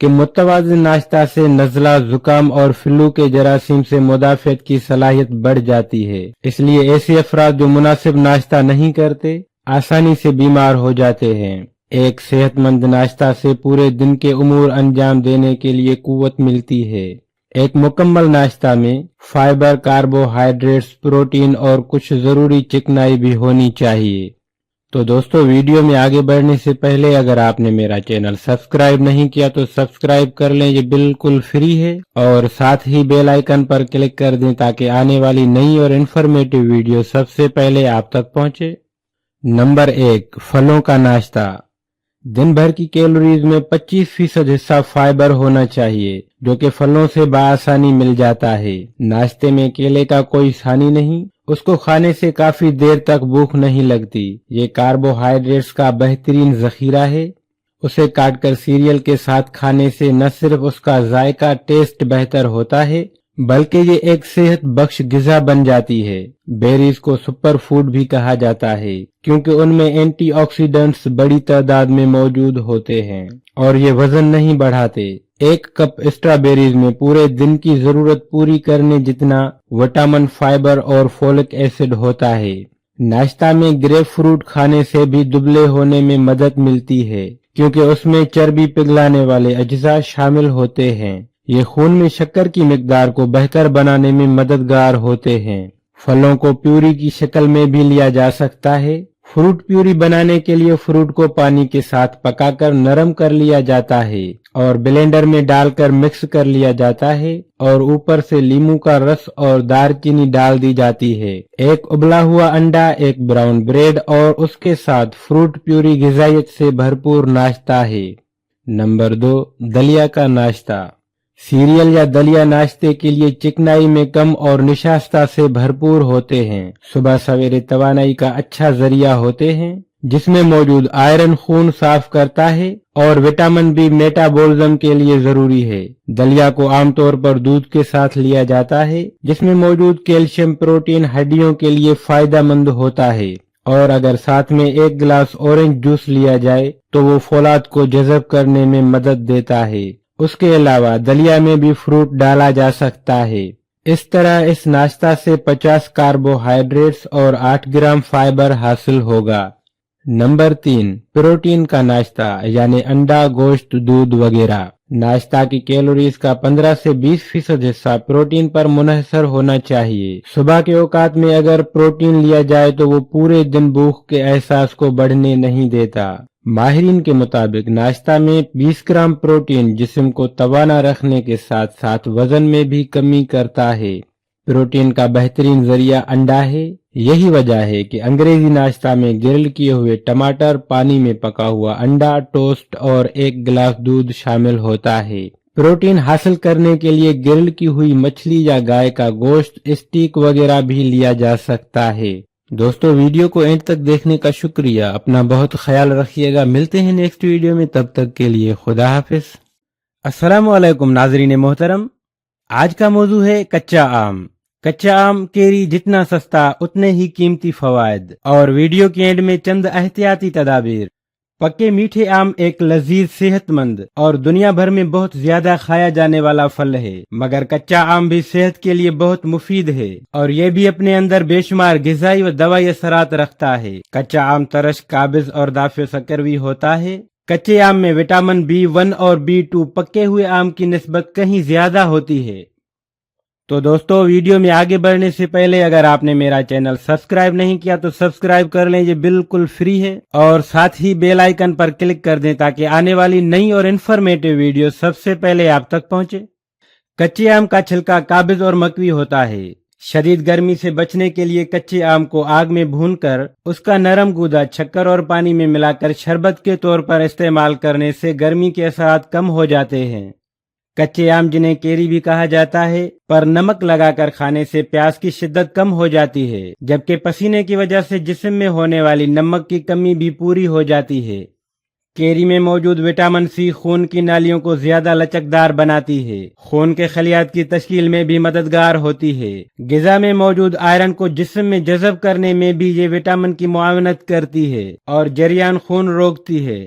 کہ متوازن ناشتہ سے نزلہ، زکام اور فلو کے جراثیم سے مدافعت کی صلاحیت بڑھ جاتی ہے۔ اس لیے ایسے افراد جو مناسب ناشتہ نہیں کرتے آسانی سے بیمار ہو جاتے ہیں۔ ایک صحت مند ناشتہ سے پورے دن کے امور انجام دینے کے لیے قوت ملتی ہے۔ ایک مکمل ناشتہ میں فائبر، کاربوہائیڈریٹس، پروٹین اور کچھ ضروری چکنائی بھی ہونی چاہیے۔ تو دوستو، ویڈیو میں آگے بڑھنے سے پہلے اگر آپ نے میرا چینل سبسکرائب نہیں کیا تو سبسکرائب کر لیں، یہ بالکل فری ہے، اور ساتھ ہی بیل آئیکن پر کلک کر دیں تاکہ آنے والی نئی اور انفارمیٹیو ویڈیو سب سے پہلے آپ تک پہنچے۔ نمبر 1، پھلوں کا ناشتہ۔ دن بھر کی کیلوریز میں 25% حصہ فائبر ہونا چاہیے، جو کہ پھلوں سے بآسانی مل جاتا ہے۔ ناشتے میں کیلے کا کوئی ثانی نہیں، اس کو کھانے سے کافی دیر تک بھوک نہیں لگتی۔ یہ کاربوہائیڈریٹس کا بہترین ذخیرہ ہے۔ اسے کاٹ کر سیریل کے ساتھ کھانے سے نہ صرف اس کا ذائقہ، ٹیسٹ بہتر ہوتا ہے، بلکہ یہ ایک صحت بخش غذا بن جاتی ہے۔ بیریز کو سپر فوڈ بھی کہا جاتا ہے کیونکہ ان میں اینٹی آکسیڈنٹس بڑی تعداد میں موجود ہوتے ہیں اور یہ وزن نہیں بڑھاتے۔ ایک کپ اسٹرابیریز میں پورے دن کی ضرورت پوری کرنے جتنا وٹامن، فائبر اور فولک ایسڈ ہوتا ہے۔ ناشتہ میں گریپ فروٹ کھانے سے بھی دبلے ہونے میں مدد ملتی ہے کیونکہ اس میں چربی پگھلانے والے اجزاء شامل ہوتے ہیں۔ یہ خون میں شکر کی مقدار کو بہتر بنانے میں مددگار ہوتے ہیں۔ پھلوں کو پیوری کی شکل میں بھی لیا جا سکتا ہے۔ فروٹ پیوری بنانے کے لیے فروٹ کو پانی کے ساتھ پکا کر نرم کر لیا جاتا ہے اور بلینڈر میں ڈال کر مکس کر لیا جاتا ہے، اور اوپر سے لیموں کا رس اور دار چینی ڈال دی جاتی ہے۔ ایک ابلا ہوا انڈا، ایک براؤن بریڈ اور اس کے ساتھ فروٹ پیوری غذائیت سے بھرپور ناشتہ ہے۔ نمبر 2، دلیا کا ناشتہ۔ سیریل یا دلیا ناشتے کے لیے چکنائی میں کم اور نشاستہ سے بھرپور ہوتے ہیں۔ صبح سویرے توانائی کا اچھا ذریعہ ہوتے ہیں، جس میں موجود آئرن خون صاف کرتا ہے اور وٹامن بی میٹابولزم کے لیے ضروری ہے۔ دلیا کو عام طور پر دودھ کے ساتھ لیا جاتا ہے، جس میں موجود کیلشیم، پروٹین ہڈیوں کے لیے فائدہ مند ہوتا ہے، اور اگر ساتھ میں ایک گلاس اورنج جوس لیا جائے تو وہ فولاد کو جذب کرنے میں مدد دیتا ہے۔ اس کے علاوہ دلیا میں بھی فروٹ ڈالا جا سکتا ہے۔ اس طرح اس ناشتہ سے 50 کاربوہائیڈریٹس اور 8 گرام فائبر حاصل ہوگا۔ نمبر 3، پروٹین کا ناشتہ، یعنی انڈا، گوشت، دودھ وغیرہ۔ ناشتہ کی کیلوریز کا 15 سے 20% حصہ پروٹین پر منحصر ہونا چاہیے۔ صبح کے اوقات میں اگر پروٹین لیا جائے تو وہ پورے دن بھوک کے احساس کو بڑھنے نہیں دیتا۔ ماہرین کے مطابق ناشتہ میں 20 گرام پروٹین جسم کو توانا رکھنے کے ساتھ ساتھ وزن میں بھی کمی کرتا ہے۔ پروٹین کا بہترین ذریعہ انڈا ہے۔ یہی وجہ ہے کہ انگریزی ناشتہ میں گرل کیے ہوئے ٹماٹر، پانی میں پکا ہوا انڈا، ٹوسٹ اور ایک گلاس دودھ شامل ہوتا ہے۔ پروٹین حاصل کرنے کے لیے گرل کی ہوئی مچھلی یا گائے کا گوشت، اسٹیک وغیرہ بھی لیا جا سکتا ہے۔ دوستو، ویڈیو کو اینڈ تک دیکھنے کا شکریہ۔ اپنا بہت خیال رکھیے گا۔ ملتے ہیں نیکسٹ ویڈیو میں، تب تک کے لیے خدا حافظ۔ السلام علیکم ناظرین محترم، آج کا موضوع ہے کچا آم۔ کچا آم کیری جتنا سستا اتنے ہی قیمتی فوائد، اور ویڈیو کے اینڈ میں چند احتیاطی تدابیر۔ پکے میٹھے آم ایک لذیذ، صحت مند اور دنیا بھر میں بہت زیادہ کھایا جانے والا پھل ہے، مگر کچا آم بھی صحت کے لیے بہت مفید ہے اور یہ بھی اپنے اندر بے شمار غذائی و دوائی اثرات رکھتا ہے۔ کچا آم ترش، قابض اور دافع سکروی ہوتا ہے۔ کچے آم میں وٹامن B1 اور B2 پکے ہوئے آم کی نسبت کہیں زیادہ ہوتی ہے۔ تو دوستو، ویڈیو میں آگے بڑھنے سے پہلے اگر آپ نے میرا چینل سبسکرائب نہیں کیا تو سبسکرائب کر لیں، یہ بالکل فری ہے، اور ساتھ ہی بیل آئیکن پر کلک کر دیں تاکہ آنے والی نئی اور انفارمیٹیو ویڈیو سب سے پہلے آپ تک پہنچے۔ کچے آم کا چھلکا قابض اور مکوی ہوتا ہے۔ شدید گرمی سے بچنے کے لیے کچے آم کو آگ میں بھون کر اس کا نرم گودا شکر اور پانی میں ملا کر شربت کے طور پر استعمال کرنے سے گرمی کے اثرات کم ہو جاتے ہیں۔ کچے آم، جنہیں کیری بھی کہا جاتا ہے، پر نمک لگا کر کھانے سے پیاس کی شدت کم ہو جاتی ہے، جبکہ پسینے کی وجہ سے جسم میں ہونے والی نمک کی کمی بھی پوری ہو جاتی ہے۔ کیری میں موجود وٹامن سی خون کی نالیوں کو زیادہ لچکدار بناتی ہے، خون کے خلیات کی تشکیل میں بھی مددگار ہوتی ہے۔ غذا میں موجود آئرن کو جسم میں جذب کرنے میں بھی یہ وٹامن کی معاونت کرتی ہے اور جریان خون روکتی ہے۔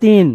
3,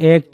1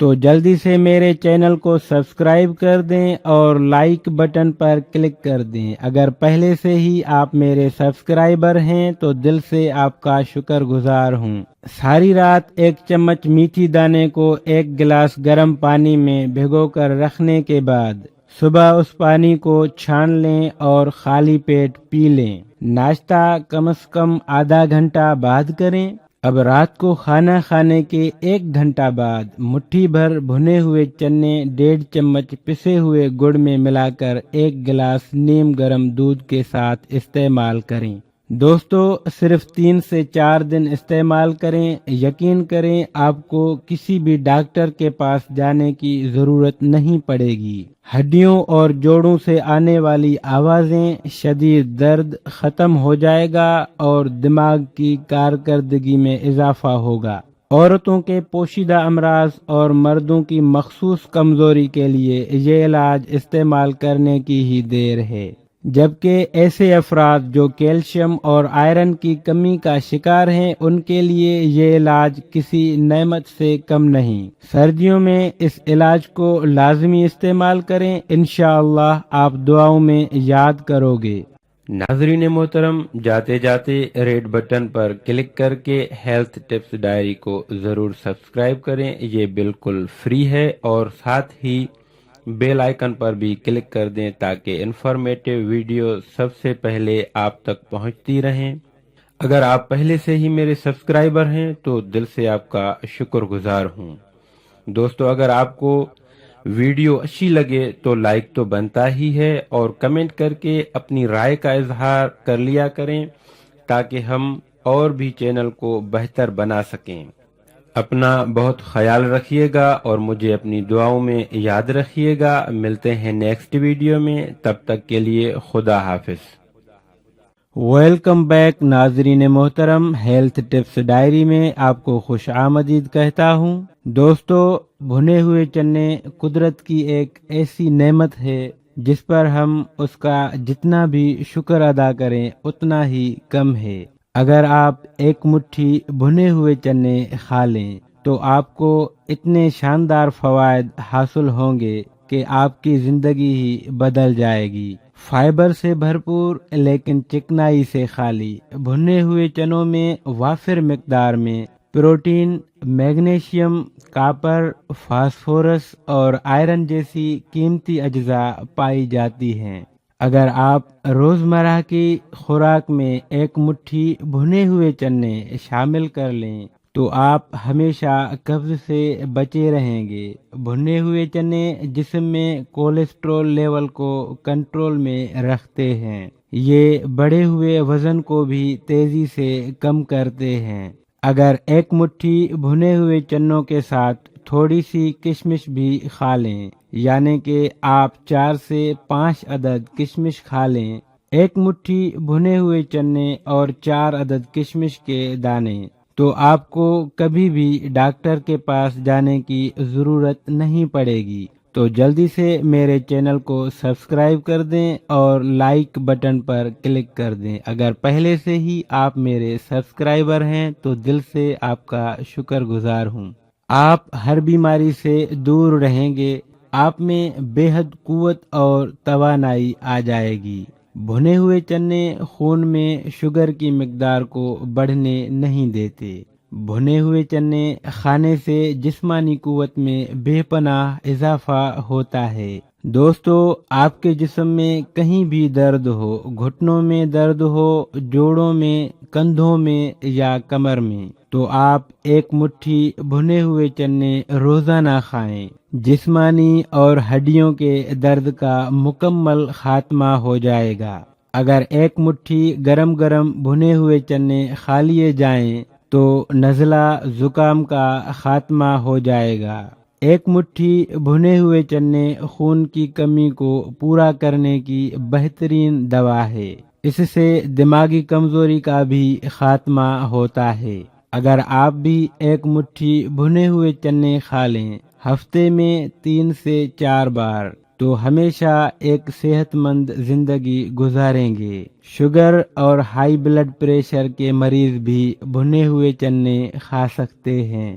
تو جلدی سے میرے چینل کو سبسکرائب کر دیں اور لائک بٹن پر کلک کر دیں۔ اگر پہلے سے ہی آپ میرے سبسکرائبر ہیں تو دل سے آپ کا شکر گزار ہوں۔ ساری رات 1 چمچ میتھی دانے کو 1 گلاس گرم پانی میں بھگو کر رکھنے کے بعد صبح اس پانی کو چھان لیں اور خالی پیٹ پی لیں۔ ناشتہ کم از کم آدھا گھنٹہ بعد کریں۔ اب رات کو کھانا کھانے کے 1 گھنٹہ بعد مٹھی بھر بھنے ہوئے چنے 1.5 چمچ پسے ہوئے گڑ میں ملا کر 1 گلاس نیم گرم دودھ کے ساتھ استعمال کریں۔ دوستو صرف 3 سے 4 دن استعمال کریں، یقین کریں آپ کو کسی بھی ڈاکٹر کے پاس جانے کی ضرورت نہیں پڑے گی۔ ہڈیوں اور جوڑوں سے آنے والی آوازیں، شدید درد ختم ہو جائے گا اور دماغ کی کارکردگی میں اضافہ ہوگا۔ عورتوں کے پوشیدہ امراض اور مردوں کی مخصوص کمزوری کے لیے یہ علاج استعمال کرنے کی ہی دیر ہے، جبکہ ایسے افراد جو کیلشیم اور آئرن کی کمی کا شکار ہیں ان کے لیے یہ علاج کسی نعمت سے کم نہیں۔ سردیوں میں اس علاج کو لازمی استعمال کریں، انشاءاللہ آپ دعاؤں میں یاد کرو گے۔ ناظرین محترم، جاتے جاتے ریڈ بٹن پر کلک کر کے ہیلتھ ٹپس ڈائری کو ضرور سبسکرائب کریں، یہ بالکل فری ہے، اور ساتھ ہی بیل آئیکن پر بھی کلک کر دیں تاکہ انفارمیٹو ویڈیو سب سے پہلے آپ تک پہنچتی رہیں۔ اگر آپ پہلے سے ہی میرے سبسکرائبر ہیں تو دل سے آپ کا شکر گزار ہوں۔ دوستو اگر آپ کو ویڈیو اچھی لگے تو لائک تو بنتا ہی ہے، اور کمنٹ کر کے اپنی رائے کا اظہار کر لیا کریں تاکہ ہم اور بھی چینل کو بہتر بنا سکیں۔ اپنا بہت خیال رکھیے گا اور مجھے اپنی دعاؤں میں یاد رکھیے گا۔ ملتے ہیں نیکسٹ ویڈیو میں، تب تک کے لیے خدا حافظ۔ ویلکم بیک ناظرین محترم، ہیلتھ ٹپس ڈائری میں آپ کو خوش آمدید کہتا ہوں۔ دوستو بھنے ہوئے چنے قدرت کی ایک ایسی نعمت ہے جس پر ہم اس کا جتنا بھی شکر ادا کریں اتنا ہی کم ہے۔ اگر آپ 1 مٹھی بھنے ہوئے چنے کھا لیں تو آپ کو اتنے شاندار فوائد حاصل ہوں گے کہ آپ کی زندگی ہی بدل جائے گی۔ فائبر سے بھرپور لیکن چکنائی سے خالی بھنے ہوئے چنوں میں وافر مقدار میں پروٹین، میگنیشیم، کاپر، فاسفورس اور آئرن جیسی قیمتی اجزاء پائی جاتی ہیں۔ اگر آپ روزمرہ کی خوراک میں 1 مٹھی بھنے ہوئے چنے شامل کر لیں تو آپ ہمیشہ قبض سے بچے رہیں گے۔ بھنے ہوئے چنے جسم میں کولیسٹرول لیول کو کنٹرول میں رکھتے ہیں۔ یہ بڑھے ہوئے وزن کو بھی تیزی سے کم کرتے ہیں۔ اگر 1 مٹھی بھنے ہوئے چنوں کے ساتھ تھوڑی سی کشمش بھی کھا لیں، یعنی کہ آپ 4 سے 5 عدد کشمش کھا لیں، 1 مٹھی بھنے ہوئے چنے اور 4 عدد کشمش کے دانے، تو آپ کو کبھی بھی ڈاکٹر کے پاس جانے کی ضرورت نہیں پڑے گی۔ تو جلدی سے میرے چینل کو سبسکرائب کر دیں اور لائک بٹن پر کلک کر دیں۔ اگر پہلے سے ہی آپ میرے سبسکرائبر ہیں تو دل سے آپ کا شکر گزار ہوں۔ آپ ہر بیماری سے دور رہیں گے، آپ میں بے حد قوت اور توانائی آ جائے گی۔ بھنے ہوئے چنے خون میں شوگر کی مقدار کو بڑھنے نہیں دیتے۔ بھنے ہوئے چنے کھانے سے جسمانی قوت میں بے پناہ اضافہ ہوتا ہے۔ دوستو آپ کے جسم میں کہیں بھی درد ہو، گھٹنوں میں درد ہو، جوڑوں میں، کندھوں میں یا کمر میں، تو آپ 1 مٹھی بھنے ہوئے چنے روزانہ کھائیں۔ جسمانی اور ہڈیوں کے درد کا مکمل خاتمہ ہو جائے گا۔ اگر 1 مٹھی گرم گرم بھنے ہوئے چنے کھا لیے جائیں تو نزلہ زکام کا خاتمہ ہو جائے گا۔ 1 مٹھی بھنے ہوئے چنے خون کی کمی کو پورا کرنے کی بہترین دوا ہے۔ اس سے دماغی کمزوری کا بھی خاتمہ ہوتا ہے۔ اگر آپ بھی 1 مٹھی بھنے ہوئے چنے کھا لیں ہفتے میں 3 سے 4 بار تو ہمیشہ ایک صحت مند زندگی گزاریں گے۔ شوگر اور ہائی بلڈ پریشر کے مریض بھی بھنے ہوئے چنے کھا سکتے ہیں۔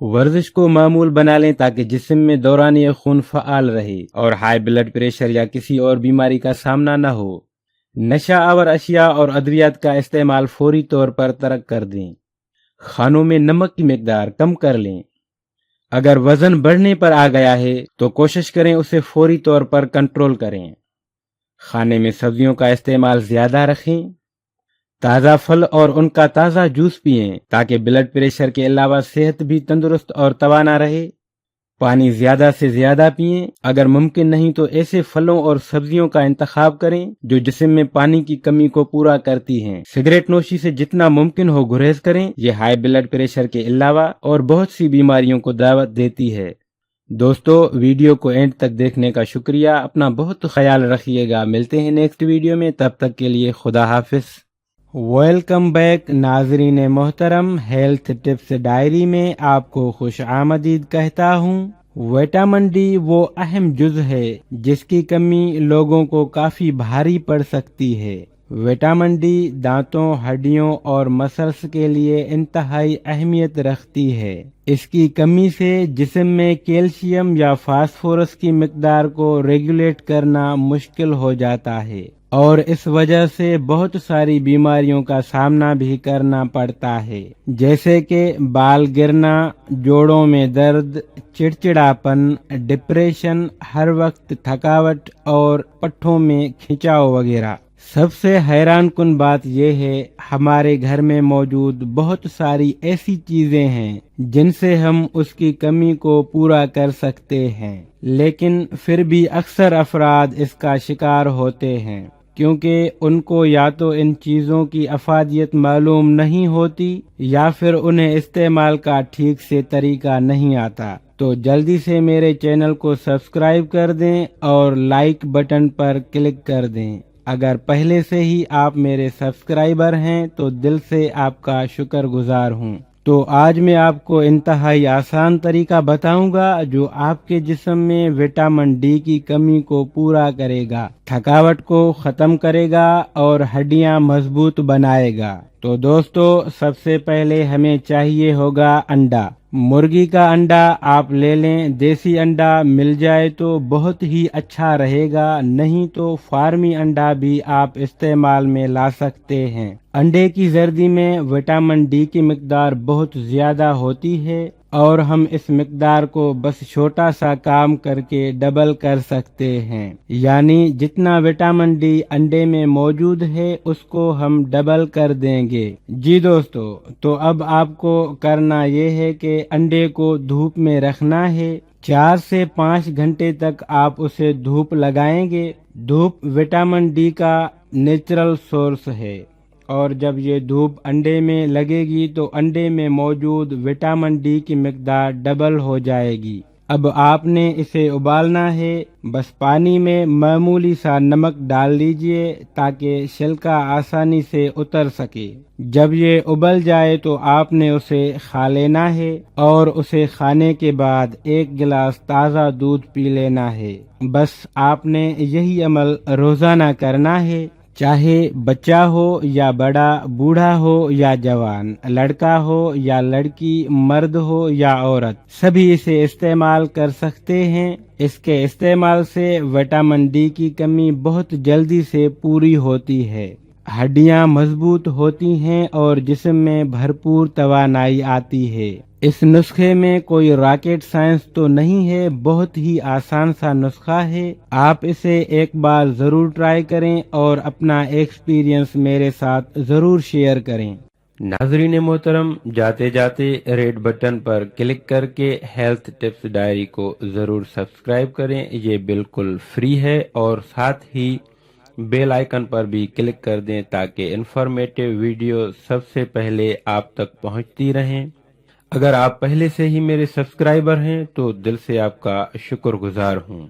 ورزش کو معمول بنا لیں تاکہ جسم میں دوران خون فعال رہے اور ہائی بلڈ پریشر یا کسی اور بیماری کا سامنا نہ ہو۔ نشہ آور اشیاء اور ادویات کا استعمال فوری طور پر ترک کر دیں۔ کھانوں میں نمک کی مقدار کم کر لیں۔ اگر وزن بڑھنے پر آ گیا ہے تو کوشش کریں اسے فوری طور پر کنٹرول کریں۔ کھانے میں سبزیوں کا استعمال زیادہ رکھیں۔ تازہ پھل اور ان کا تازہ جوس پئیں تاکہ بلڈ پریشر کے علاوہ صحت بھی تندرست اور توانا رہے۔ پانی زیادہ سے زیادہ پئیں۔ اگر ممکن نہیں تو ایسے پھلوں اور سبزیوں کا انتخاب کریں جو جسم میں پانی کی کمی کو پورا کرتی ہیں۔ سگریٹ نوشی سے جتنا ممکن ہو گریز کریں۔ یہ ہائی بلڈ پریشر کے علاوہ اور بہت سی بیماریوں کو دعوت دیتی ہے۔ دوستو، ویڈیو کو اینڈ تک دیکھنے کا شکریہ۔ اپنا بہت خیال رکھیے گا۔ ملتے ہیں نیکسٹ ویڈیو میں، تب تک کے لیے خدا حافظ۔ ویلکم بیک ناظرین محترم، ہیلتھ ٹپس ڈائری میں آپ کو خوش آمدید کہتا ہوں۔ وٹامن ڈی وہ اہم جز ہے جس کی کمی لوگوں کو کافی بھاری پڑ سکتی ہے۔ وٹامن ڈی دانتوں، ہڈیوں اور مسلز کے لیے انتہائی اہمیت رکھتی ہے۔ اس کی کمی سے جسم میں کیلشیم یا فاسفورس کی مقدار کو ریگولیٹ کرنا مشکل ہو جاتا ہے اور اس وجہ سے بہت ساری بیماریوں کا سامنا بھی کرنا پڑتا ہے، جیسے کہ بال گرنا، جوڑوں میں درد، چڑچڑاپن، ڈپریشن، ہر وقت تھکاوٹ اور پٹھوں میں کھنچاؤ وغیرہ۔ سب سے حیران کن بات یہ ہے، ہمارے گھر میں موجود بہت ساری ایسی چیزیں ہیں جن سے ہم اس کی کمی کو پورا کر سکتے ہیں، لیکن پھر بھی اکثر افراد اس کا شکار ہوتے ہیں کیونکہ ان کو یا تو ان چیزوں کی افادیت معلوم نہیں ہوتی یا پھر انہیں استعمال کا ٹھیک سے طریقہ نہیں آتا۔ تو جلدی سے میرے چینل کو سبسکرائب کر دیں اور لائک بٹن پر کلک کر دیں۔ اگر پہلے سے ہی آپ میرے سبسکرائبر ہیں تو دل سے آپ کا شکر گزار ہوں۔ تو آج میں آپ کو انتہائی آسان طریقہ بتاؤں گا جو آپ کے جسم میں وٹامن ڈی کی کمی کو پورا کرے گا، تھکاوٹ کو ختم کرے گا اور ہڈیاں مضبوط بنائے گا۔ تو دوستو، سب سے پہلے ہمیں چاہیے ہوگا انڈا۔ مرغی کا انڈا آپ لے لیں۔ دیسی انڈا مل جائے تو بہت ہی اچھا رہے گا، نہیں تو فارمی انڈا بھی آپ استعمال میں لا سکتے ہیں۔ انڈے کی زردی میں وٹامن ڈی کی مقدار بہت زیادہ ہوتی ہے اور ہم اس مقدار کو بس چھوٹا سا کام کر کے ڈبل کر سکتے ہیں، یعنی جتنا وٹامن ڈی انڈے میں موجود ہے اس کو ہم ڈبل کر دیں گے۔ جی دوستو، تو اب آپ کو کرنا یہ ہے کہ انڈے کو دھوپ میں رکھنا ہے۔ 4 سے 5 گھنٹے تک آپ اسے دھوپ لگائیں گے۔ دھوپ وٹامن ڈی کا نیچرل سورس ہے اور جب یہ دھوپ انڈے میں لگے گی تو انڈے میں موجود وٹامن ڈی کی مقدار ڈبل ہو جائے گی۔ اب آپ نے اسے ابالنا ہے۔ بس پانی میں معمولی سا نمک ڈال لیجئے تاکہ چھلکا آسانی سے اتر سکے۔ جب یہ ابل جائے تو آپ نے اسے کھا لینا ہے اور اسے کھانے کے بعد 1 گلاس تازہ دودھ پی لینا ہے۔ بس آپ نے یہی عمل روزانہ کرنا ہے، چاہے بچہ ہو یا بڑا، بوڑھا ہو یا جوان، لڑکا ہو یا لڑکی، مرد ہو یا عورت، سبھی اسے استعمال کر سکتے ہیں۔ اس کے استعمال سے وٹامن ڈی کی کمی بہت جلدی سے پوری ہوتی ہے، ہڈیاں مضبوط ہوتی ہیں اور جسم میں بھرپور توانائی آتی ہے۔ اس نسخے میں کوئی راکٹ سائنس تو نہیں ہے، بہت ہی آسان سا نسخہ ہے۔ آپ اسے ایک بار ضرور ٹرائی کریں اور اپنا ایکسپیرینس میرے ساتھ ضرور شیئر کریں۔ ناظرین محترم، جاتے جاتے ریڈ بٹن پر کلک کر کے ہیلتھ ٹپس ڈائری کو ضرور سبسکرائب کریں، یہ بالکل فری ہے، اور ساتھ ہی بیل آئیکن پر بھی کلک کر دیں تاکہ انفارمیٹو ویڈیو سب سے پہلے آپ تک پہنچتی رہیں۔ اگر آپ پہلے سے ہی میرے سبسکرائبر ہیں تو دل سے آپ کا شکر گزار ہوں۔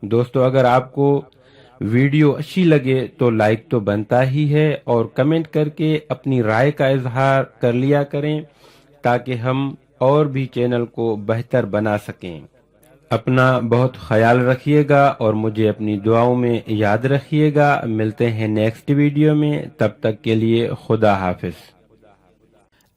دوستو، اگر آپ کو ویڈیو اچھی لگے تو لائک تو بنتا ہی ہے، اور کمنٹ کر کے اپنی رائے کا اظہار کر لیا کریں تاکہ ہم اور بھی چینل کو بہتر بنا سکیں۔ اپنا بہت خیال رکھیے گا اور مجھے اپنی دعاؤں میں یاد رکھیے گا۔ ملتے ہیں نیکسٹ ویڈیو میں، تب تک کے لیے خدا حافظ۔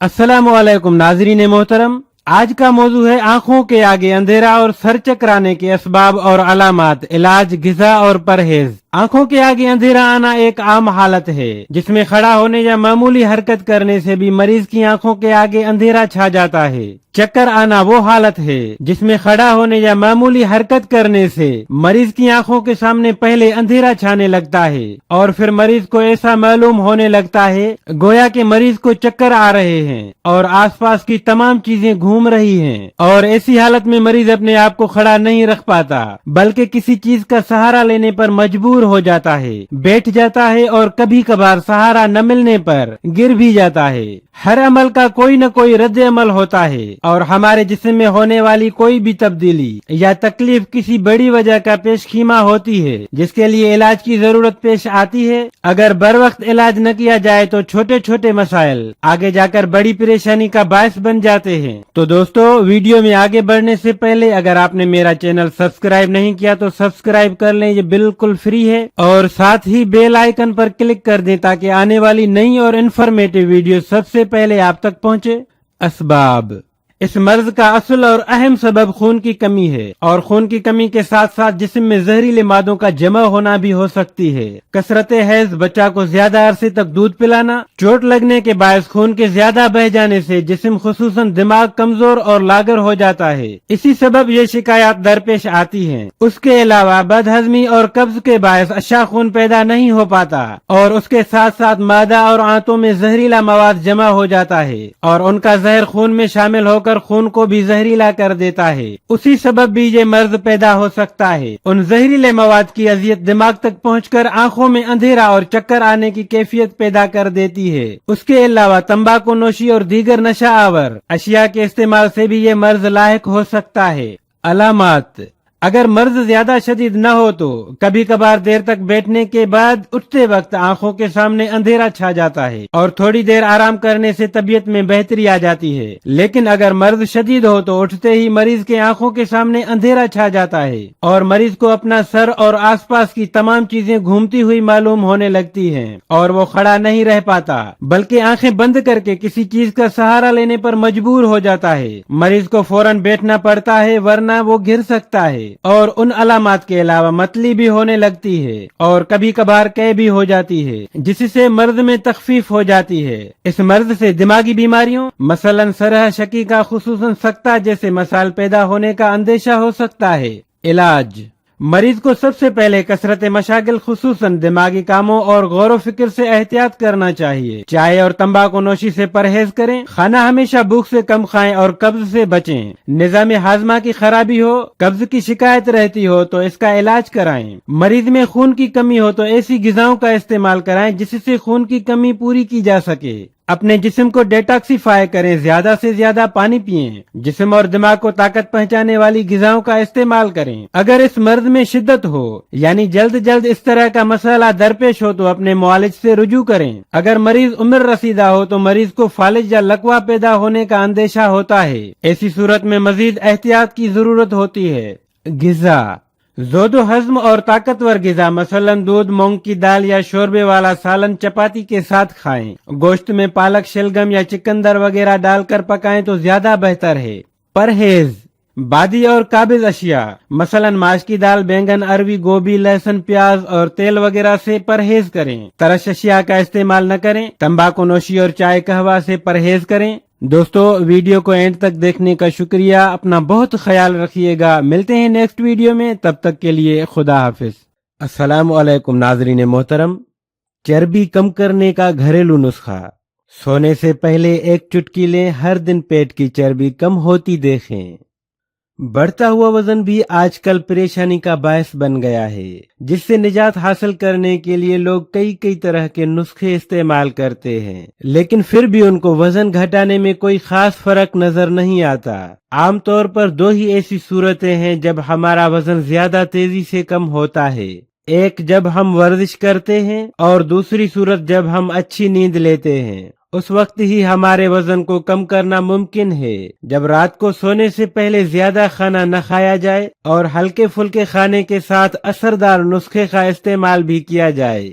السلام علیکم ناظرین محترم، آج کا موضوع ہے آنکھوں کے آگے اندھیرا اور سر چکرانے کے اسباب اور علامات، علاج، غذا اور پرہیز۔ آنکھوں کے آگے اندھیرا آنا ایک عام حالت ہے جس میں کھڑا ہونے یا معمولی حرکت کرنے سے بھی مریض کی آنکھوں کے آگے اندھیرا چھا جاتا ہے۔ چکر آنا وہ حالت ہے جس میں کھڑا ہونے یا معمولی حرکت کرنے سے مریض کی آنکھوں کے سامنے پہلے اندھیرا چھانے لگتا ہے اور پھر مریض کو ایسا معلوم ہونے لگتا ہے گویا کہ مریض کو چکر آ رہے ہیں اور آس پاس کی تمام چیزیں گھوم رہی ہیں، اور ایسی حالت میں مریض اپنے آپ کو کھڑا نہیں رکھ پاتا بلکہ کسی چیز کا سہارا لینے پر مجبور ہو جاتا ہے، بیٹھ جاتا ہے اور کبھی کبھار سہارا نہ ملنے پر گر بھی جاتا ہے۔ ہر عمل کا کوئی نہ کوئی رد عمل ہوتا ہے اور ہمارے جسم میں ہونے والی کوئی بھی تبدیلی یا تکلیف کسی بڑی وجہ کا پیش خیمہ ہوتی ہے جس کے لیے علاج کی ضرورت پیش آتی ہے۔ اگر بر وقت علاج نہ کیا جائے تو چھوٹے چھوٹے مسائل آگے جا کر بڑی پریشانی کا باعث بن جاتے ہیں۔ تو دوستو، ویڈیو میں آگے بڑھنے سے پہلے اگر آپ نے میرا چینل سبسکرائب نہیں کیا تو سبسکرائب کر لیں، یہ بالکل فری ہے، اور ساتھ ہی بیل آئیکن پر کلک کر دیں تاکہ آنے والی نئی اور انفارمیٹیو ویڈیو سب سے پہلے آپ تک پہنچے۔ اسباب: اس مرض کا اصل اور اہم سبب خون کی کمی ہے، اور خون کی کمی کے ساتھ ساتھ جسم میں زہریلے مادوں کا جمع ہونا بھی ہو سکتی ہے۔ کثرت حیض، بچہ کو زیادہ عرصے تک دودھ پلانا، چوٹ لگنے کے باعث خون کے زیادہ بہ جانے سے جسم خصوصاً دماغ کمزور اور لاغر ہو جاتا ہے، اسی سبب یہ شکایات درپیش آتی ہیں۔ اس کے علاوہ بد ہضمی اور قبض کے باعث اچھا خون پیدا نہیں ہو پاتا، اور اس کے ساتھ ساتھ معدہ اور آنتوں میں زہریلا مواد جمع ہو جاتا ہے اور ان کا زہر خون میں شامل ہو کر خون کو بھی زہریلا کر دیتا ہے، اسی سبب بھی یہ مرض پیدا ہو سکتا ہے۔ ان زہریلے مواد کی اذیت دماغ تک پہنچ کر آنکھوں میں اندھیرا اور چکر آنے کی کیفیت پیدا کر دیتی ہے۔ اس کے علاوہ تمباکو نوشی اور دیگر نشہ آور اشیاء کے استعمال سے بھی یہ مرض لاحق ہو سکتا ہے۔ علامات: اگر مرض زیادہ شدید نہ ہو تو کبھی کبھار دیر تک بیٹھنے کے بعد اٹھتے وقت آنکھوں کے سامنے اندھیرا چھا جاتا ہے اور تھوڑی دیر آرام کرنے سے طبیعت میں بہتری آ جاتی ہے، لیکن اگر مرض شدید ہو تو اٹھتے ہی مریض کے آنکھوں کے سامنے اندھیرا چھا جاتا ہے اور مریض کو اپنا سر اور آس پاس کی تمام چیزیں گھومتی ہوئی معلوم ہونے لگتی ہیں اور وہ کھڑا نہیں رہ پاتا بلکہ آنکھیں بند کر کے کسی چیز کا سہارا لینے پر مجبور ہو جاتا ہے۔ مریض کو فوراً بیٹھنا پڑتا ہے ورنہ وہ گر سکتا ہے، اور ان علامات کے علاوہ متلی بھی ہونے لگتی ہے اور کبھی کبھار قے بھی ہو جاتی ہے جس سے مرض میں تخفیف ہو جاتی ہے۔ اس مرض سے دماغی بیماریوں مثلاً سرح شکی کا خصوصاً سکتہ جیسے مسائل پیدا ہونے کا اندیشہ ہو سکتا ہے۔ علاج: مریض کو سب سے پہلے کثرت مشاغل خصوصاً دماغی کاموں اور غور و فکر سے احتیاط کرنا چاہیے۔ چائے اور تمباکو نوشی سے پرہیز کریں، کھانا ہمیشہ بھوک سے کم کھائیں اور قبض سے بچیں۔ نظام ہاضمہ کی خرابی ہو، قبض کی شکایت رہتی ہو تو اس کا علاج کرائیں۔ مریض میں خون کی کمی ہو تو ایسی غذاؤں کا استعمال کرائیں جس سے خون کی کمی پوری کی جا سکے۔ اپنے جسم کو ڈیٹاکسیفائی کریں، زیادہ سے زیادہ پانی پئیں، جسم اور دماغ کو طاقت پہنچانے والی غذاؤں کا استعمال کریں۔ اگر اس مرض میں شدت ہو یعنی جلد اس طرح کا مسئلہ درپیش ہو تو اپنے معالج سے رجوع کریں۔ اگر مریض عمر رسیدہ ہو تو مریض کو فالج یا لکوہ پیدا ہونے کا اندیشہ ہوتا ہے، ایسی صورت میں مزید احتیاط کی ضرورت ہوتی ہے۔ غذا: زود و ہضم اور طاقتور غذا مثلاً دودھ، مونگ کی دال یا شوربے والا سالن چپاتی کے ساتھ کھائیں۔ گوشت میں پالک، شلگم یا چکندر وغیرہ ڈال کر پکائیں تو زیادہ بہتر ہے۔ پرہیز: بادی اور قابض اشیاء مثلاً ماش کی دال، بینگن، اروی، گوبھی، لہسن، پیاز اور تیل وغیرہ سے پرہیز کریں۔ ترش اشیاء کا استعمال نہ کریں۔ تمباکو نوشی اور چائے قہوہ سے پرہیز کریں۔ دوستو، ویڈیو کو اینڈ تک دیکھنے کا شکریہ، اپنا بہت خیال رکھیے گا، ملتے ہیں نیکسٹ ویڈیو میں، تب تک کے لیے خدا حافظ۔ السلام علیکم ناظرین محترم۔ چربی کم کرنے کا گھریلو نسخہ: سونے سے پہلے ایک چٹکی لیں، ہر دن پیٹ کی چربی کم ہوتی دیکھیں۔ بڑھتا ہوا وزن بھی آج کل پریشانی کا باعث بن گیا ہے، جس سے نجات حاصل کرنے کے لیے لوگ کئی طرح کے نسخے استعمال کرتے ہیں، لیکن پھر بھی ان کو وزن گھٹانے میں کوئی خاص فرق نظر نہیں آتا۔ عام طور پر دو ہی ایسی صورتیں ہیں جب ہمارا وزن زیادہ تیزی سے کم ہوتا ہے، ایک جب ہم ورزش کرتے ہیں اور دوسری صورت جب ہم اچھی نیند لیتے ہیں۔ اس وقت ہی ہمارے وزن کو کم کرنا ممکن ہے جب رات کو سونے سے پہلے زیادہ کھانا نہ کھایا جائے اور ہلکے پھلکے کھانے کے ساتھ اثردار نسخے کا استعمال بھی کیا جائے۔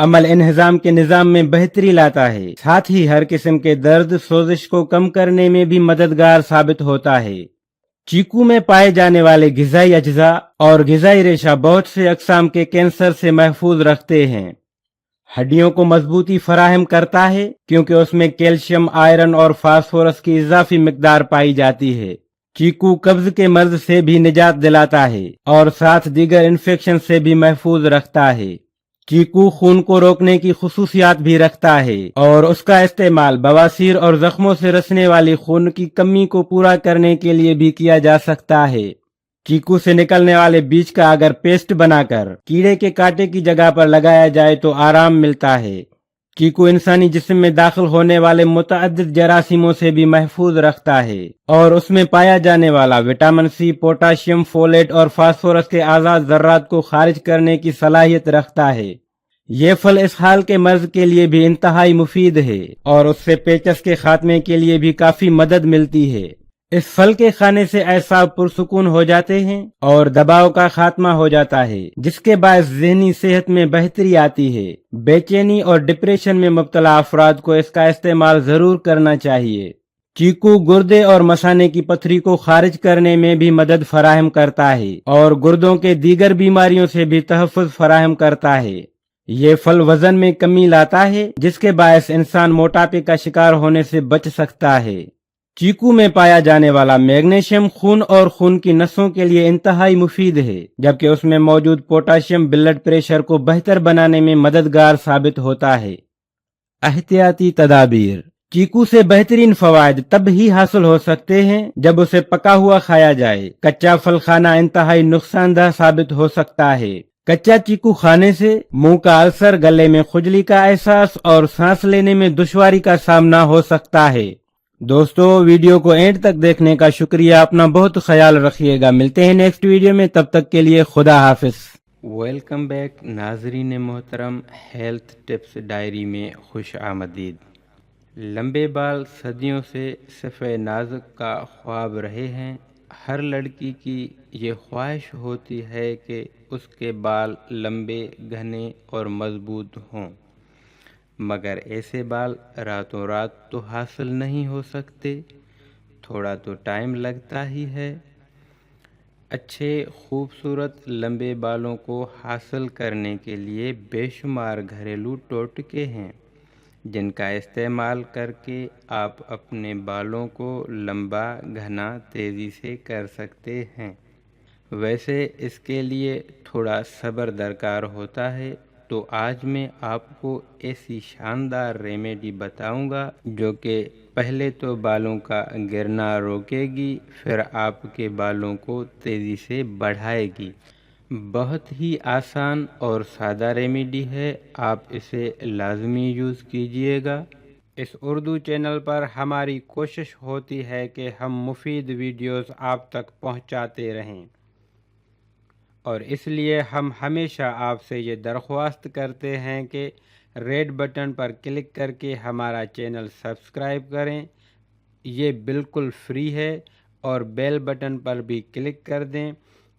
عمل انہضام کے نظام میں بہتری لاتا ہے، ساتھ ہی ہر قسم کے درد سوزش کو کم کرنے میں بھی مددگار ثابت ہوتا ہے۔ چیکو میں پائے جانے والے غذائی اجزاء اور غذائی ریشہ بہت سے اقسام کے کینسر سے محفوظ رکھتے ہیں۔ ہڈیوں کو مضبوطی فراہم کرتا ہے کیونکہ اس میں کیلشیم، آئرن اور فاسفورس کی اضافی مقدار پائی جاتی ہے۔ چیکو قبض کے مرض سے بھی نجات دلاتا ہے اور ساتھ دیگر انفیکشن سے بھی محفوظ رکھتا ہے۔ چیکو خون کو روکنے کی خصوصیات بھی رکھتا ہے اور اس کا استعمال بواسیر اور زخموں سے رسنے والی خون کی کمی کو پورا کرنے کے لیے بھی کیا جا سکتا ہے۔ چیکو سے نکلنے والے بیج کا اگر پیسٹ بنا کر کیڑے کے کانٹے کی جگہ پر لگایا جائے تو آرام ملتا ہے۔ چیکو انسانی جسم میں داخل ہونے والے متعدد جراثیموں سے بھی محفوظ رکھتا ہے اور اس میں پایا جانے والا وٹامن سی، پوٹاشیم، فولیٹ اور فاسفورس کے آزاد ذرات کو خارج کرنے کی صلاحیت رکھتا ہے۔ یہ پھل اسہال کے مرض کے لیے بھی انتہائی مفید ہے اور اس سے پیچس کے خاتمے کے لیے بھی کافی مدد ملتی ہے۔ اس پھل کے کھانے سے اعصاب پرسکون ہو جاتے ہیں اور دباؤ کا خاتمہ ہو جاتا ہے، جس کے باعث ذہنی صحت میں بہتری آتی ہے۔ بے چینی اور ڈپریشن میں مبتلا افراد کو اس کا استعمال ضرور کرنا چاہیے۔ چیکو گردے اور مثانے کی پتھری کو خارج کرنے میں بھی مدد فراہم کرتا ہے اور گردوں کے دیگر بیماریوں سے بھی تحفظ فراہم کرتا ہے۔ یہ پھل وزن میں کمی لاتا ہے، جس کے باعث انسان موٹاپے کا شکار ہونے سے بچ سکتا ہے۔ چیکو میں پایا جانے والا میگنیشیم خون اور خون کی نسوں کے لیے انتہائی مفید ہے، جبکہ اس میں موجود پوٹاشیم بلڈ پریشر کو بہتر بنانے میں مددگار ثابت ہوتا ہے۔ احتیاطی تدابیر: چیکو سے بہترین فوائد تب ہی حاصل ہو سکتے ہیں جب اسے پکا ہوا کھایا جائے۔ کچا پھل کھانا انتہائی نقصان دہ ثابت ہو سکتا ہے۔ کچا چیکو کھانے سے منہ کا السر، گلے میں خجلی کا احساس اور سانس لینے میں دشواری کا سامنا ہو سکتا ہے۔ دوستو، ویڈیو کو اینڈ تک دیکھنے کا شکریہ۔ اپنا بہت خیال رکھیے گا۔ ملتے ہیں نیکسٹ ویڈیو میں، تب تک کے لیے خدا حافظ۔ ویلکم بیک ناظرین محترم، ہیلتھ ٹپس ڈائری میں خوش آمدید۔ لمبے بال صدیوں سے صفِ نازک کا خواب رہے ہیں۔ ہر لڑکی کی یہ خواہش ہوتی ہے کہ اس کے بال لمبے، گھنے اور مضبوط ہوں، مگر ایسے بال راتوں رات تو حاصل نہیں ہو سکتے، تھوڑا تو ٹائم لگتا ہی ہے۔ اچھے خوبصورت لمبے بالوں کو حاصل کرنے کے لیے بے شمار گھریلو ٹوٹکے ہیں، جن کا استعمال کر کے آپ اپنے بالوں کو لمبا، گھنا تیزی سے کر سکتے ہیں۔ ویسے اس کے لیے تھوڑا صبر درکار ہوتا ہے، تو آج میں آپ کو ایسی شاندار ریمیڈی بتاؤں گا جو کہ پہلے تو بالوں کا گرنا روکے گی، پھر آپ کے بالوں کو تیزی سے بڑھائے گی۔ بہت ہی آسان اور سادہ ریمیڈی ہے، آپ اسے لازمی یوز کیجئے گا۔ اس اردو چینل پر ہماری کوشش ہوتی ہے کہ ہم مفید ویڈیوز آپ تک پہنچاتے رہیں، اور اس لیے ہم ہمیشہ آپ سے یہ درخواست کرتے ہیں کہ ریڈ بٹن پر کلک کر کے ہمارا چینل سبسکرائب کریں، یہ بالکل فری ہے، اور بیل بٹن پر بھی کلک کر دیں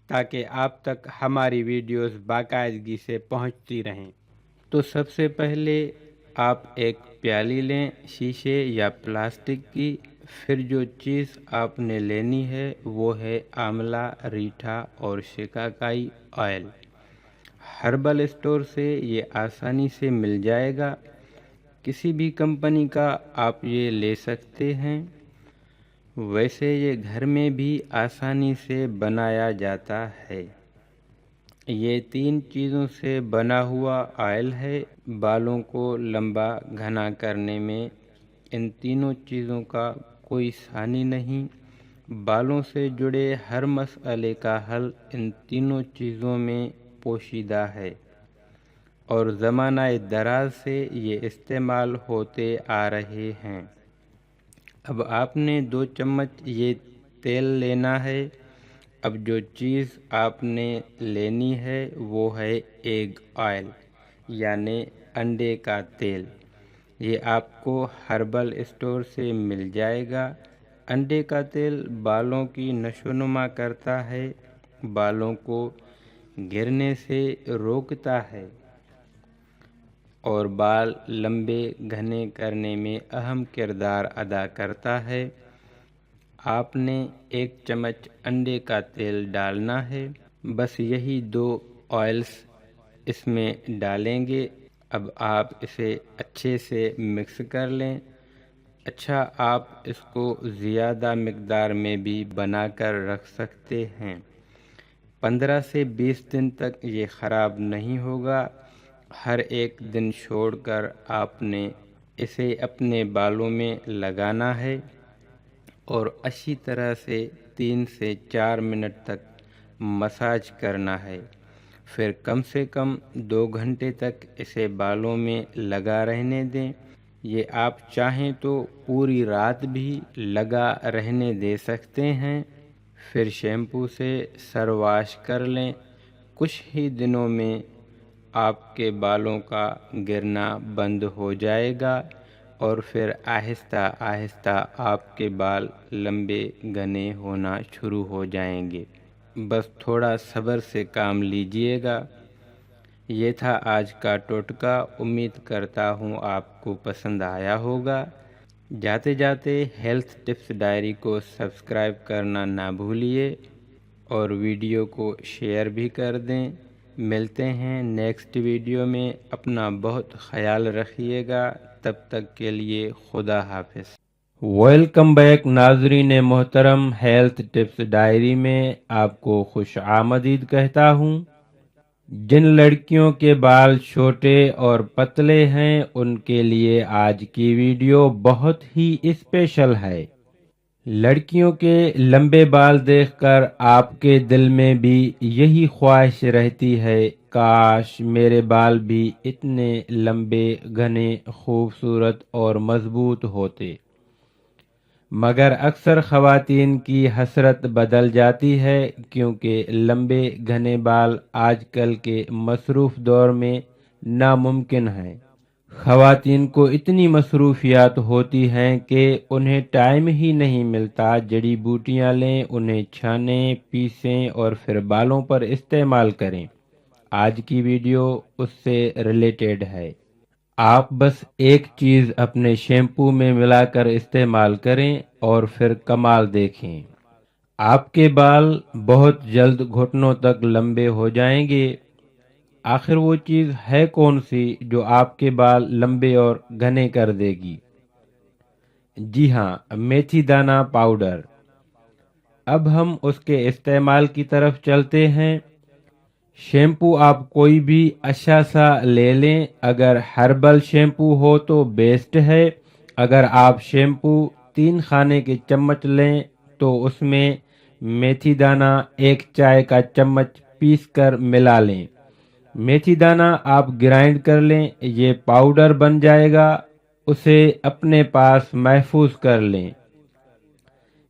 تاکہ آپ تک ہماری ویڈیوز باقاعدگی سے پہنچتی رہیں۔ تو سب سے پہلے آپ ایک پیالی لیں، شیشے یا پلاسٹک کی۔ پھر جو چیز آپ نے لینی ہے وہ ہے آملہ، ریٹھا اور شکاکائی آئل۔ ہربل اسٹور سے یہ آسانی سے مل جائے گا، کسی بھی کمپنی کا آپ یہ لے سکتے ہیں۔ ویسے یہ گھر میں بھی آسانی سے بنایا جاتا ہے۔ یہ 3 چیزوں سے بنا ہوا آئل ہے۔ بالوں کو لمبا، گھنا کرنے میں ان تینوں چیزوں کا کوئی ثانی نہیں۔ بالوں سے جڑے ہر مسئلے کا حل ان تینوں چیزوں میں پوشیدہ ہے، اور زمانہ دراز سے یہ استعمال ہوتے آ رہے ہیں۔ اب آپ نے 2 چمچ یہ تیل لینا ہے۔ اب جو چیز آپ نے لینی ہے وہ ہے ایگ آئل، یعنی انڈے کا تیل۔ یہ آپ کو ہربل اسٹور سے مل جائے گا۔ انڈے کا تیل بالوں کی نشوونما کرتا ہے، بالوں کو گرنے سے روکتا ہے۔ اور بال لمبے گھنے کرنے میں اہم کردار ادا کرتا ہے۔ آپ نے 1 چمچ انڈے کا تیل ڈالنا ہے، بس یہی 2 آئلز اس میں ڈالیں گے۔ اب آپ اسے اچھے سے مکس کر لیں۔ اچھا، آپ اس کو زیادہ مقدار میں بھی بنا کر رکھ سکتے ہیں۔ 15 سے 20 دن تک یہ خراب نہیں ہوگا۔ ہر ایک دن چھوڑ کر آپ نے اسے اپنے بالوں میں لگانا ہے اور اچھی طرح سے 3 سے 4 منٹ تک مساج کرنا ہے۔ پھر کم سے کم 2 گھنٹے تک اسے بالوں میں لگا رہنے دیں۔ یہ آپ چاہیں تو پوری رات بھی لگا رہنے دے سکتے ہیں۔ پھر شیمپو سے سر واش کر لیں۔ کچھ ہی دنوں میں آپ کے بالوں کا گرنا بند ہو جائے گا اور پھر آہستہ آہستہ آپ کے بال لمبے گھنے ہونا شروع ہو جائیں گے۔ بس تھوڑا صبر سے کام لیجئے گا۔ یہ تھا آج کا ٹوٹکا۔ امید کرتا ہوں آپ کو پسند آیا ہوگا۔ جاتے جاتے ہیلتھ ٹپس ڈائری کو سبسکرائب کرنا نہ بھولیے اور ویڈیو کو شیئر بھی کر دیں۔ ملتے ہیں نیکسٹ ویڈیو میں۔ اپنا بہت خیال رکھیے گا۔ تب تک کے لیے خدا حافظ۔ ویلکم بیک ناظرین محترم، ہیلتھ ٹپس ڈائری میں آپ کو خوش آمدید کہتا ہوں۔ جن لڑکیوں کے بال چھوٹے اور پتلے ہیں ان کے لیے آج کی ویڈیو بہت ہی اسپیشل ہے۔ لڑکیوں کے لمبے بال دیکھ کر آپ کے دل میں بھی یہی خواہش رہتی ہے، کاش میرے بال بھی اتنے لمبے گھنے خوبصورت اور مضبوط ہوتے۔ مگر اکثر خواتین کی حسرت بدل جاتی ہے، کیونکہ لمبے گھنے بال آج کل کے مصروف دور میں ناممکن ہیں۔ خواتین کو اتنی مصروفیات ہوتی ہیں کہ انہیں ٹائم ہی نہیں ملتا جڑی بوٹیاں لیں، انہیں چھانیں، پیسیں اور پھر بالوں پر استعمال کریں۔ آج کی ویڈیو اس سے ریلیٹڈ ہے۔ آپ بس ایک چیز اپنے شیمپو میں ملا کر استعمال کریں اور پھر کمال دیکھیں۔ آپ کے بال بہت جلد گھٹنوں تک لمبے ہو جائیں گے۔ آخر وہ چیز ہے کون سی جو آپ کے بال لمبے اور گھنے کر دے گی؟ جی ہاں، میتھی دانہ پاؤڈر۔ اب ہم اس کے استعمال کی طرف چلتے ہیں۔ شیمپو آپ کوئی بھی اچھا سا لے لیں۔ اگر ہربل شیمپو ہو تو بیسٹ ہے۔ اگر آپ شیمپو 3 کھانے کے چمچ لیں تو اس میں میتھی دانہ 1 چائے کا چمچ پیس کر ملا لیں۔ میتھی دانہ آپ گرائنڈ کر لیں، یہ پاؤڈر بن جائے گا۔ اسے اپنے پاس محفوظ کر لیں۔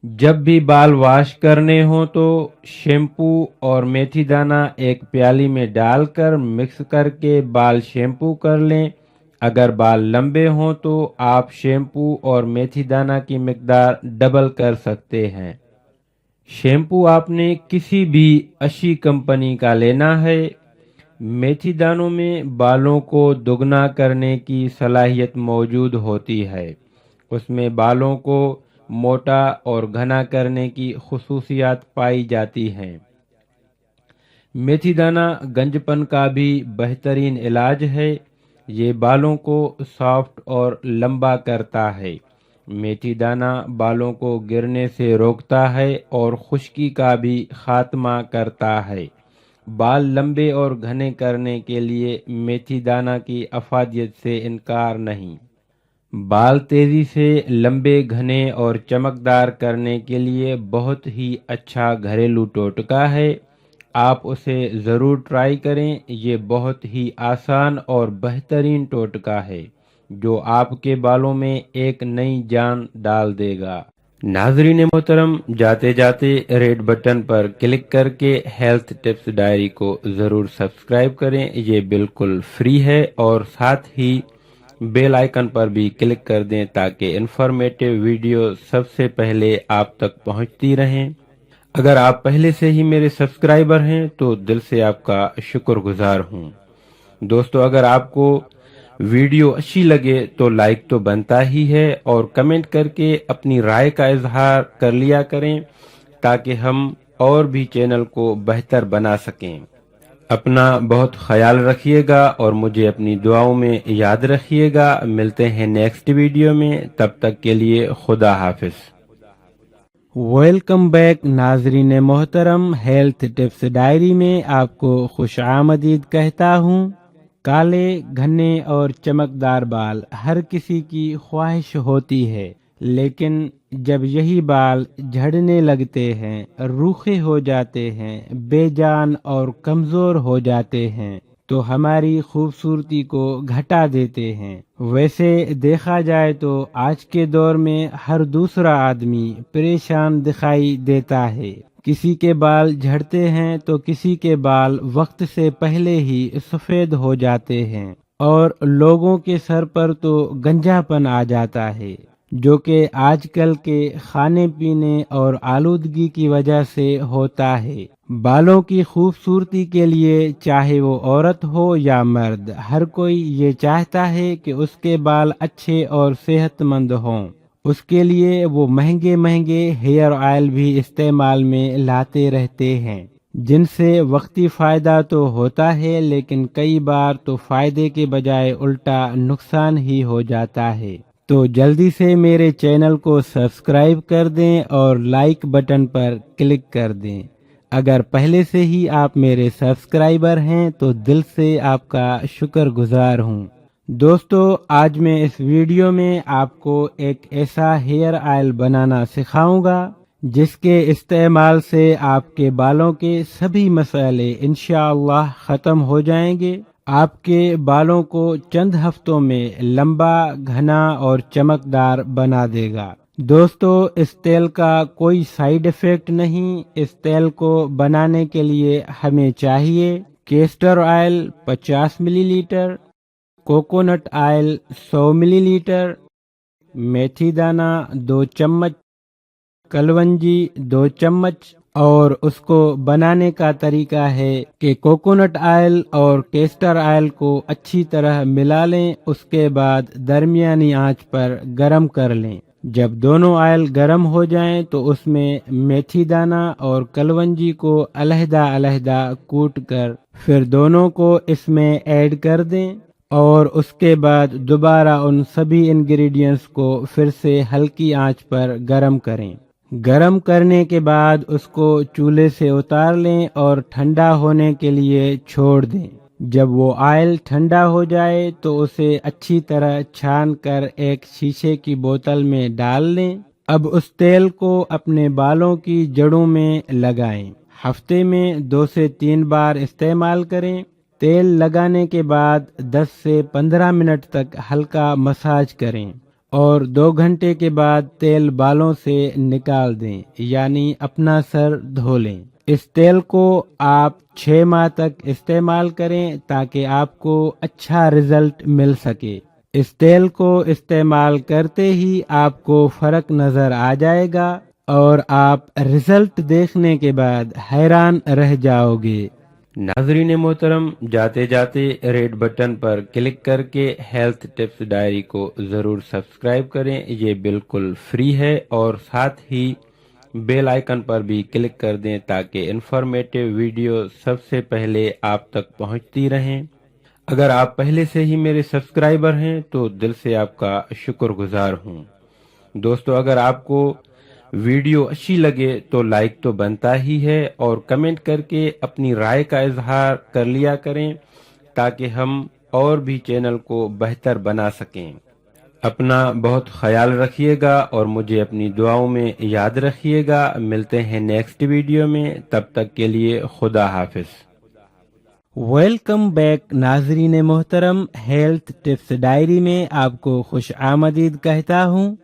جب بھی بال واش کرنے ہوں تو شیمپو اور میتھی دانہ ایک پیالی میں ڈال کر مکس کر کے بال شیمپو کر لیں۔ اگر بال لمبے ہوں تو آپ شیمپو اور میتھی دانہ کی مقدار ڈبل کر سکتے ہیں۔ شیمپو آپ نے کسی بھی اچھی کمپنی کا لینا ہے۔ میتھی دانوں میں بالوں کو دگنا کرنے کی صلاحیت موجود ہوتی ہے۔ اس میں بالوں کو موٹا اور گھنا کرنے کی خصوصیات پائی جاتی ہیں۔ میتھی دانہ گنجپن کا بھی بہترین علاج ہے۔ یہ بالوں کو سافٹ اور لمبا کرتا ہے۔ میتھی دانہ بالوں کو گرنے سے روکتا ہے اور خشکی کا بھی خاتمہ کرتا ہے۔ بال لمبے اور گھنے کرنے کے لیے میتھی دانہ کی افادیت سے انکار نہیں۔ بال تیزی سے لمبے گھنے اور چمکدار کرنے کے لیے بہت ہی اچھا گھریلو ٹوٹکا ہے۔ آپ اسے ضرور ٹرائی کریں۔ یہ بہت ہی آسان اور بہترین ٹوٹکا ہے جو آپ کے بالوں میں ایک نئی جان ڈال دے گا۔ ناظرین محترم، جاتے جاتے ریڈ بٹن پر کلک کر کے ہیلتھ ٹپس ڈائری کو ضرور سبسکرائب کریں۔ یہ بالکل فری ہے اور ساتھ ہی بیل آئیکن پر بھی کلک کر دیں تاکہ انفارمیٹو ویڈیو سب سے پہلے آپ تک پہنچتی رہیں۔ اگر آپ پہلے سے ہی میرے سبسکرائبر ہیں تو دل سے آپ کا شکر گزار ہوں۔ دوستو، اگر آپ کو ویڈیو اچھی لگے تو لائک تو بنتا ہی ہے اور کمنٹ کر کے اپنی رائے کا اظہار کر لیا کریں تاکہ ہم اور بھی چینل کو بہتر بنا سکیں۔ اپنا بہت خیال رکھیے گا اور مجھے اپنی دعاؤں میں یاد رکھیے گا۔ ملتے ہیں نیکسٹ ویڈیو میں، تب تک کے لیے خدا حافظ۔ ویلکم بیک ناظرین محترم، ہیلتھ ٹپس ڈائری میں آپ کو خوش آمدید کہتا ہوں۔ کالے، گھنے اور چمکدار بال ہر کسی کی خواہش ہوتی ہے، لیکن جب یہی بال جھڑنے لگتے ہیں، روکھے ہو جاتے ہیں، بے جان اور کمزور ہو جاتے ہیں تو ہماری خوبصورتی کو گھٹا دیتے ہیں۔ ویسے دیکھا جائے تو آج کے دور میں ہر دوسرا آدمی پریشان دکھائی دیتا ہے۔ کسی کے بال جھڑتے ہیں تو کسی کے بال وقت سے پہلے ہی سفید ہو جاتے ہیں، اور لوگوں کے سر پر تو گنجا پن آ جاتا ہے، جو کہ آج کل کے کھانے پینے اور آلودگی کی وجہ سے ہوتا ہے۔ بالوں کی خوبصورتی کے لیے چاہے وہ عورت ہو یا مرد، ہر کوئی یہ چاہتا ہے کہ اس کے بال اچھے اور صحت مند ہوں۔ اس کے لیے وہ مہنگے مہنگے ہیئر آئل بھی استعمال میں لاتے رہتے ہیں، جن سے وقتی فائدہ تو ہوتا ہے، لیکن کئی بار تو فائدے کے بجائے الٹا نقصان ہی ہو جاتا ہے۔ تو جلدی سے میرے چینل کو سبسکرائب کر دیں اور لائک بٹن پر کلک کر دیں۔ اگر پہلے سے ہی آپ میرے سبسکرائبر ہیں تو دل سے آپ کا شکر گزار ہوں۔ دوستو، آج میں اس ویڈیو میں آپ کو ایک ایسا ہیئر آئل بنانا سکھاؤں گا جس کے استعمال سے آپ کے بالوں کے سبھی مسئلے انشاءاللہ ختم ہو جائیں گے۔ آپ کے بالوں کو چند ہفتوں میں لمبا، گھنا اور چمکدار بنا دے گا۔ دوستو، اس تیل کا کوئی سائیڈ ایفیکٹ نہیں۔ اس تیل کو بنانے کے لیے ہمیں چاہیے کیسٹر آئل 50 ملی لیٹر، کوکونٹ آئل 100 ملی لیٹر، میتھی دانہ 2 چمچ، کلونجی 2 چمچ۔ اور اس کو بنانے کا طریقہ ہے کہ کوکونٹ آئل اور کیسٹر آئل کو اچھی طرح ملا لیں، اس کے بعد درمیانی آنچ پر گرم کر لیں۔ جب دونوں آئل گرم ہو جائیں تو اس میں میتھی دانہ اور کلونجی کو علیحدہ علیحدہ کوٹ کر پھر دونوں کو اس میں ایڈ کر دیں، اور اس کے بعد دوبارہ ان سبھی انگریڈینٹس کو پھر سے ہلکی آنچ پر گرم کریں۔ گرم کرنے کے بعد اس کو چولہے سے اتار لیں اور ٹھنڈا ہونے کے لیے چھوڑ دیں۔ جب وہ آئل ٹھنڈا ہو جائے تو اسے اچھی طرح چھان کر ایک شیشے کی بوتل میں ڈال لیں۔ اب اس تیل کو اپنے بالوں کی جڑوں میں لگائیں۔ ہفتے میں 2 سے 3 بار استعمال کریں۔ تیل لگانے کے بعد 10 سے 15 منٹ تک ہلکا مساج کریں، اور 2 گھنٹے کے بعد تیل بالوں سے نکال دیں، یعنی اپنا سر دھو لیں۔ اس تیل کو آپ 6 ماہ تک استعمال کریں تاکہ آپ کو اچھا رزلٹ مل سکے۔ اس تیل کو استعمال کرتے ہی آپ کو فرق نظر آ جائے گا اور آپ رزلٹ دیکھنے کے بعد حیران رہ جاؤ گے۔ ناظرین محترم، جاتے جاتے ریڈ بٹن پر کلک کر کے ہیلتھ ٹپس ڈائری کو ضرور سبسکرائب کریں، یہ بالکل فری ہے، اور ساتھ ہی بیل آئیکن پر بھی کلک کر دیں تاکہ انفارمیٹیو ویڈیو سب سے پہلے آپ تک پہنچتی رہیں۔ اگر آپ پہلے سے ہی میرے سبسکرائبر ہیں تو دل سے آپ کا شکر گزار ہوں۔ دوستو، اگر آپ کو ویڈیو اچھی لگے تو لائک تو بنتا ہی ہے، اور کمنٹ کر کے اپنی رائے کا اظہار کر لیا کریں تاکہ ہم اور بھی چینل کو بہتر بنا سکیں۔ اپنا بہت خیال رکھیے گا اور مجھے اپنی دعاؤں میں یاد رکھیے گا۔ ملتے ہیں نیکسٹ ویڈیو میں، تب تک کے لیے خدا حافظ۔ ویلکم بیک ناظرین محترم، ہیلتھ ٹپس ڈائری میں آپ کو خوش آمدید کہتا ہوں۔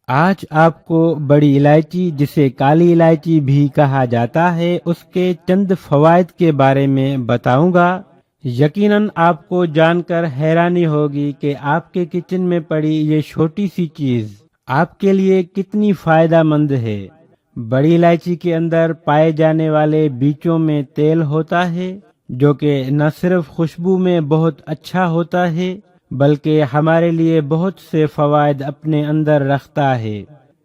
آج آپ کو بڑی الائچی، جسے کالی الائچی بھی کہا جاتا ہے، اس کے چند فوائد کے بارے میں بتاؤں گا۔ یقیناً آپ کو جان کر حیرانی ہوگی کہ آپ کے کچن میں پڑی یہ چھوٹی سی چیز آپ کے لیے کتنی فائدہ مند ہے۔ بڑی الائچی کے اندر پائے جانے والے بیجوں میں تیل ہوتا ہے، جو کہ نہ صرف خوشبو میں بہت اچھا ہوتا ہے بلکہ ہمارے لیے بہت سے فوائد اپنے اندر رکھتا ہے۔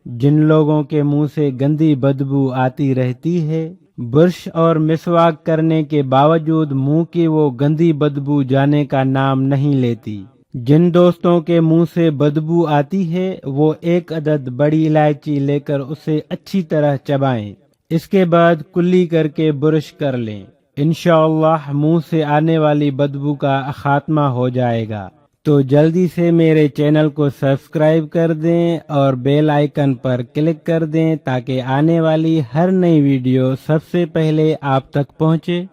جن لوگوں کے منہ سے گندی بدبو آتی رہتی ہے، برش اور مسواک کرنے کے باوجود منہ کی وہ گندی بدبو جانے کا نام نہیں لیتی۔ جن دوستوں کے منہ سے بدبو آتی ہے وہ ایک عدد بڑی الائچی لے کر اسے اچھی طرح چبائیں، اس کے بعد کلی کر کے برش کر لیں، انشاءاللہ منہ سے آنے والی بدبو کا خاتمہ ہو جائے گا۔ تو جلدی سے میرے چینل کو سبسکرائب کر دیں اور بیل آئیکن پر کلک کر دیں تاکہ آنے والی ہر نئی ویڈیو سب سے پہلے آپ تک پہنچے،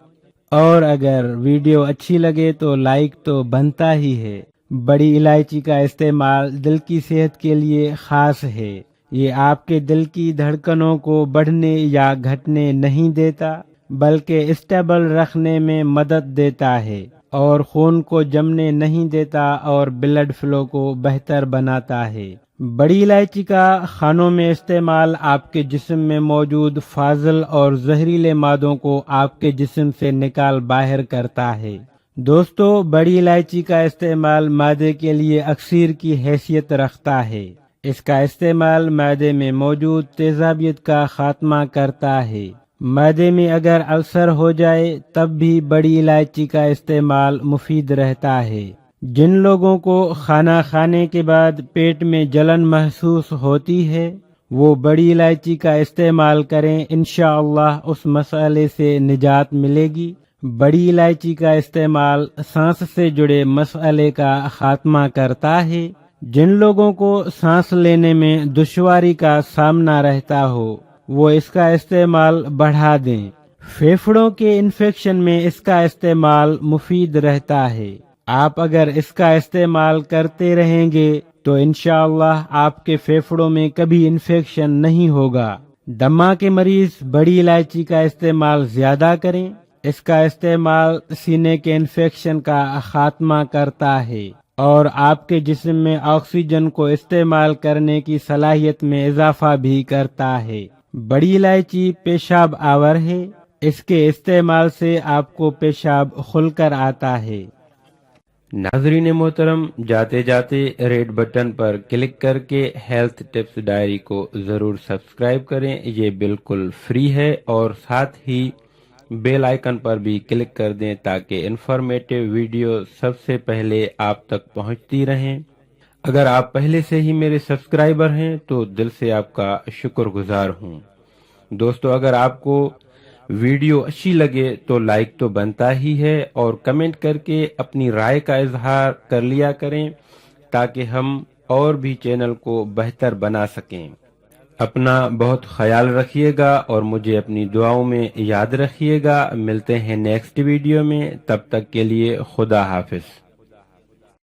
اور اگر ویڈیو اچھی لگے تو لائک تو بنتا ہی ہے۔ بڑی الائچی کا استعمال دل کی صحت کے لیے خاص ہے۔ یہ آپ کے دل کی دھڑکنوں کو بڑھنے یا گھٹنے نہیں دیتا، بلکہ اسٹیبل رکھنے میں مدد دیتا ہے، اور خون کو جمنے نہیں دیتا اور بلڈ فلو کو بہتر بناتا ہے۔ بڑی الائچی کا کھانوں میں استعمال آپ کے جسم میں موجود فاضل اور زہریلے مادوں کو آپ کے جسم سے نکال باہر کرتا ہے۔ دوستو، بڑی الائچی کا استعمال معدے کے لیے اکسیر کی حیثیت رکھتا ہے۔ اس کا استعمال معدے میں موجود تیزابیت کا خاتمہ کرتا ہے۔ معدے میں اگر السر ہو جائے تب بھی بڑی الائچی کا استعمال مفید رہتا ہے۔ جن لوگوں کو کھانا کھانے کے بعد پیٹ میں جلن محسوس ہوتی ہے وہ بڑی الائچی کا استعمال کریں، انشاءاللہ اس مسئلے سے نجات ملے گی۔ بڑی الائچی کا استعمال سانس سے جڑے مسئلے کا خاتمہ کرتا ہے۔ جن لوگوں کو سانس لینے میں دشواری کا سامنا رہتا ہو وہ اس کا استعمال بڑھا دیں۔ پھیپھڑوں کے انفیکشن میں اس کا استعمال مفید رہتا ہے۔ آپ اگر اس کا استعمال کرتے رہیں گے تو انشاءاللہ آپ کے پھیپھڑوں میں کبھی انفیکشن نہیں ہوگا۔ دمہ کے مریض بڑی الائچی کا استعمال زیادہ کریں۔ اس کا استعمال سینے کے انفیکشن کا خاتمہ کرتا ہے اور آپ کے جسم میں آکسیجن کو استعمال کرنے کی صلاحیت میں اضافہ بھی کرتا ہے۔ بڑی الائچی پیشاب آور ہے، اس کے استعمال سے آپ کو پیشاب کھل کر آتا ہے۔ ناظرین محترم، جاتے جاتے ریڈ بٹن پر کلک کر کے ہیلتھ ٹپس ڈائری کو ضرور سبسکرائب کریں، یہ بالکل فری ہے، اور ساتھ ہی بیل آئیکن پر بھی کلک کر دیں تاکہ انفارمیٹو ویڈیو سب سے پہلے آپ تک پہنچتی رہیں۔ اگر آپ پہلے سے ہی میرے سبسکرائبر ہیں تو دل سے آپ کا شکر گزار ہوں۔ دوستو، اگر آپ کو ویڈیو اچھی لگے تو لائک تو بنتا ہی ہے، اور کمنٹ کر کے اپنی رائے کا اظہار کر لیا کریں تاکہ ہم اور بھی چینل کو بہتر بنا سکیں۔ اپنا بہت خیال رکھیے گا اور مجھے اپنی دعاؤں میں یاد رکھیے گا۔ ملتے ہیں نیکسٹ ویڈیو میں، تب تک کے لیے خدا حافظ۔